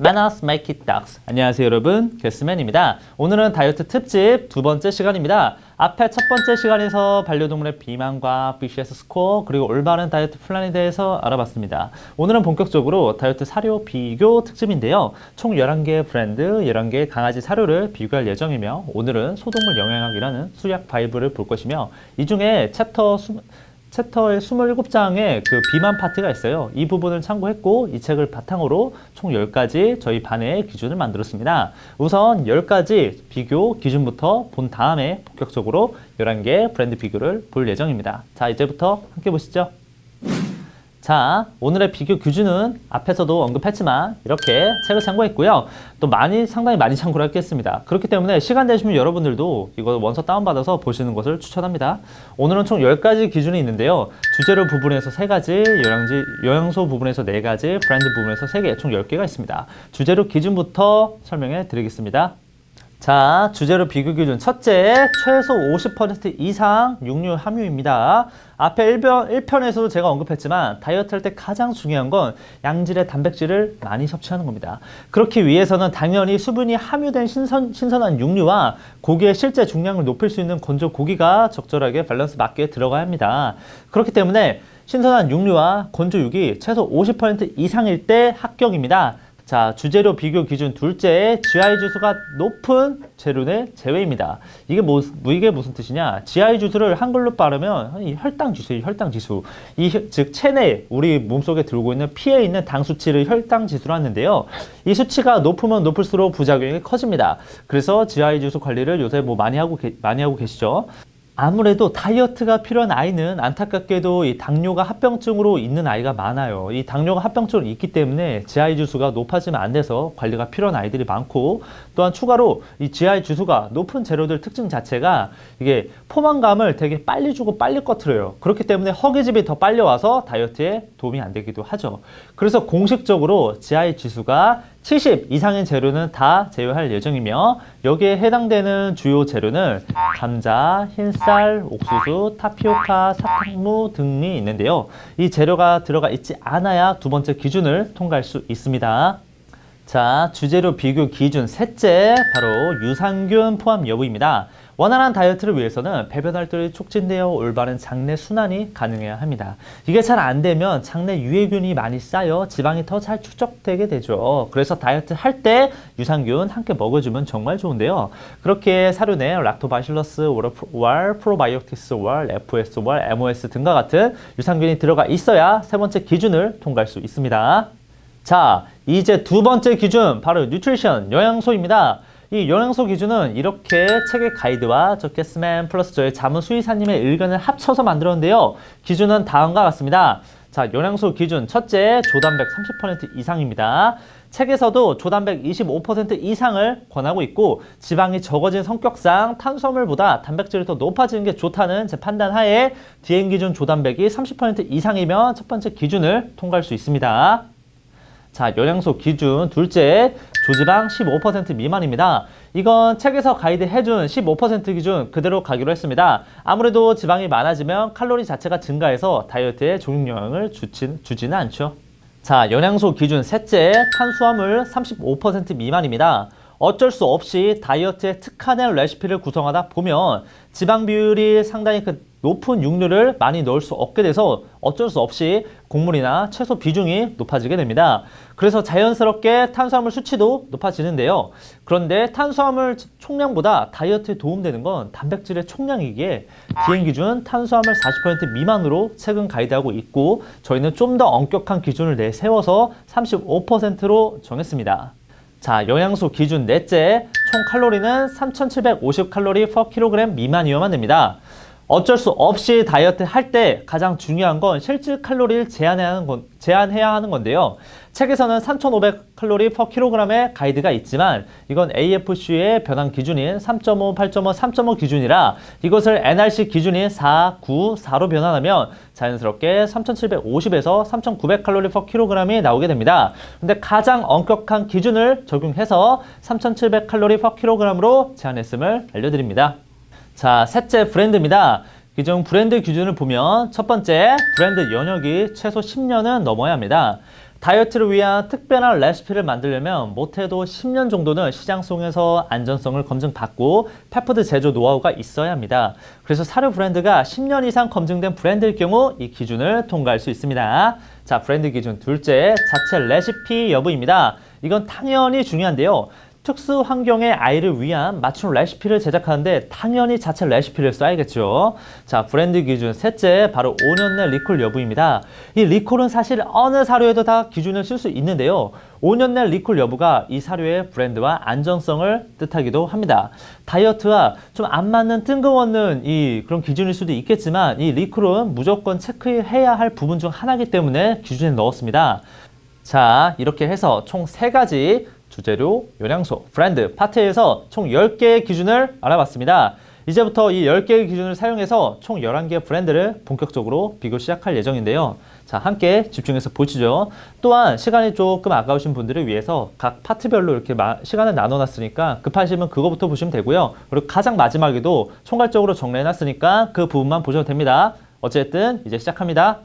Manners make it ducks. 안녕하세요 여러분, 게스맨입니다. 오늘은 다이어트 특집 두 번째 시간입니다. 앞에 첫 번째 시간에서 반려동물의 비만과 BCS 스코어 그리고 올바른 다이어트 플랜에 대해서 알아봤습니다. 오늘은 본격적으로 다이어트 사료 비교 특집인데요. 총 11개의 브랜드, 11개의 강아지 사료를 비교할 예정이며 오늘은 소동물 영양학이라는 수약 바이블을 볼 것이며 이 중에 챕터의 27장의 그 비만 파트가 있어요. 이 부분을 참고했고 이 책을 바탕으로 총 10가지 저희 반의 기준을 만들었습니다. 우선 10가지 비교 기준부터 본 다음에 본격적으로 11개 브랜드 비교를 볼 예정입니다. 자, 이제부터 함께 보시죠. 자, 오늘의 비교 기준은 앞에서도 언급했지만 이렇게 책을 참고했고요. 또 상당히 많이 참고를 했겠습니다. 그렇기 때문에 시간 되시면 여러분들도 이거 원서 다운받아서 보시는 것을 추천합니다. 오늘은 총 10가지 기준이 있는데요. 주재료 부분에서 3가지, 영양소 부분에서 4가지, 브랜드 부분에서 3개, 총 10개가 있습니다. 주재료 기준부터 설명해 드리겠습니다. 자, 주재료 비교 기준 첫째, 최소 50% 이상 육류 함유입니다. 앞에 1편에서도 제가 언급했지만 다이어트 할 때 가장 중요한 건 양질의 단백질을 많이 섭취하는 겁니다. 그렇기 위해서는 당연히 수분이 함유된 신선한 육류와 고기의 실제 중량을 높일 수 있는 건조 고기가 적절하게 밸런스 맞게 들어가야 합니다. 그렇기 때문에 신선한 육류와 건조육이 최소 50% 이상일 때 합격입니다. 자, 주재료 비교 기준 둘째, GI 지수가 높은 재료는 제외입니다. 이게 무슨 뜻이냐? GI 지수를 한글로 빠르면 혈당 지수예요, 혈당 지수. 즉 체내 우리 몸속에 들고 있는 피에 있는 당 수치를 혈당 지수로 하는데요. 이 수치가 높으면 높을수록 부작용이 커집니다. 그래서 GI 지수 관리를 요새 많이 하고 계시죠. 아무래도 다이어트가 필요한 아이는 안타깝게도 이 당뇨가 합병증으로 있는 아이가 많아요. 이 당뇨가 합병증으로 있기 때문에 GI 지수가 높아지면 안 돼서 관리가 필요한 아이들이 많고, 또한 추가로 이 GI 지수가 높은 재료들 특징 자체가 이게 포만감을 되게 빨리 주고 빨리 꺼트려요. 그렇기 때문에 허기집이 더 빨리 와서 다이어트에 도움이 안 되기도 하죠. 그래서 공식적으로 GI 지수가 70 이상의 재료는 다 제외할 예정이며, 여기에 해당되는 주요 재료는 감자, 흰쌀, 옥수수, 타피오카, 사탕무 등이 있는데요. 이 재료가 들어가 있지 않아야 두 번째 기준을 통과할 수 있습니다. 자, 주재료 비교 기준 셋째, 바로 유산균 포함 여부입니다. 원활한 다이어트를 위해서는 배변 활동이 촉진되어 올바른 장내 순환이 가능해야 합니다. 이게 잘 안 되면 장내 유해균이 많이 쌓여 지방이 더 잘 축적되게 되죠. 그래서 다이어트 할 때 유산균 함께 먹어주면 정말 좋은데요. 그렇게 사료 내 락토바실러스, 월, 프로바이오틱스 월, FS 월, MOS 등과 같은 유산균이 들어가 있어야 세 번째 기준을 통과할 수 있습니다. 자, 이제 두 번째 기준, 바로 뉴트리션, 영양소입니다. 이 영양소 기준은 이렇게 책의 가이드와 저 게스맨 플러스 저의 자문 수의사님의 의견을 합쳐서 만들었는데요. 기준은 다음과 같습니다. 자, 영양소 기준 첫째, 조단백 30% 이상입니다. 책에서도 조단백 25% 이상을 권하고 있고, 지방이 적어진 성격상 탄수화물보다 단백질이 더 높아지는 게 좋다는 제 판단 하에 DM 기준 조단백이 30% 이상이면 첫 번째 기준을 통과할 수 있습니다. 자, 영양소 기준 둘째, 조지방 15% 미만입니다. 이건 책에서 가이드 해준 15% 기준 그대로 가기로 했습니다. 아무래도 지방이 많아지면 칼로리 자체가 증가해서 다이어트에 좋은 영향을 주지는 않죠. 자, 영양소 기준 셋째, 탄수화물 35% 미만입니다. 어쩔 수 없이 다이어트에 특화된 레시피를 구성하다 보면 지방 비율이 상당히 높은 육류를 많이 넣을 수 없게 돼서 어쩔 수 없이 곡물이나 채소 비중이 높아지게 됩니다. 그래서 자연스럽게 탄수화물 수치도 높아지는데요. 그런데 탄수화물 총량보다 다이어트에 도움되는 건 단백질의 총량이기에 DM 기준 탄수화물 40% 미만으로 책은 가이드하고 있고, 저희는 좀 더 엄격한 기준을 내세워서 35%로 정했습니다. 자, 영양소 기준 넷째, 총 칼로리는 3,750칼로리 per kg 미만이어야만 됩니다. 어쩔 수 없이 다이어트 할 때 가장 중요한 건 실질 칼로리를 제한해야 하는 건데요. 책에서는 3,500칼로리 per kg의 가이드가 있지만 이건 AFC의 변환 기준인 3.5, 8.5, 3.5 기준이라 이것을 NRC 기준인 4, 9, 4로 변환하면 자연스럽게 3,750에서 3,900칼로리 per kg이 나오게 됩니다. 근데 가장 엄격한 기준을 적용해서 3,700칼로리 per kg으로 제한했음을 알려드립니다. 자, 셋째 브랜드입니다. 기존 브랜드 기준을 보면 첫 번째, 브랜드 연역이 최소 10년은 넘어야 합니다. 다이어트를 위한 특별한 레시피를 만들려면 못해도 10년 정도는 시장 속에서 안전성을 검증받고 펫푸드 제조 노하우가 있어야 합니다. 그래서 사료 브랜드가 10년 이상 검증된 브랜드일 경우 이 기준을 통과할 수 있습니다. 자, 브랜드 기준 둘째, 자체 레시피 여부입니다. 이건 당연히 중요한데요. 특수 환경의 아이를 위한 맞춤 레시피를 제작하는데 당연히 자체 레시피를 써야겠죠. 자, 브랜드 기준 셋째, 바로 5년 내 리콜 여부입니다. 이 리콜은 사실 어느 사료에도 다 기준을 쓸 수 있는데요. 5년 내 리콜 여부가 이 사료의 브랜드와 안전성을 뜻하기도 합니다. 다이어트와 좀 안 맞는 뜬금없는 그런 기준일 수도 있겠지만 이 리콜은 무조건 체크해야 할 부분 중 하나이기 때문에 기준에 넣었습니다. 자, 이렇게 해서 총 3가지 주재료, 영양소, 브랜드, 파트에서 총 10개의 기준을 알아봤습니다. 이제부터 이 10개의 기준을 사용해서 총 11개의 브랜드를 본격적으로 비교 시작할 예정인데요. 자, 함께 집중해서 보시죠. 또한 시간이 조금 아까우신 분들을 위해서 각 파트별로 이렇게 시간을 나눠놨으니까 급하시면 그거부터 보시면 되고요. 그리고 가장 마지막에도 총괄적으로 정리해놨으니까 그 부분만 보셔도 됩니다. 어쨌든 이제 시작합니다.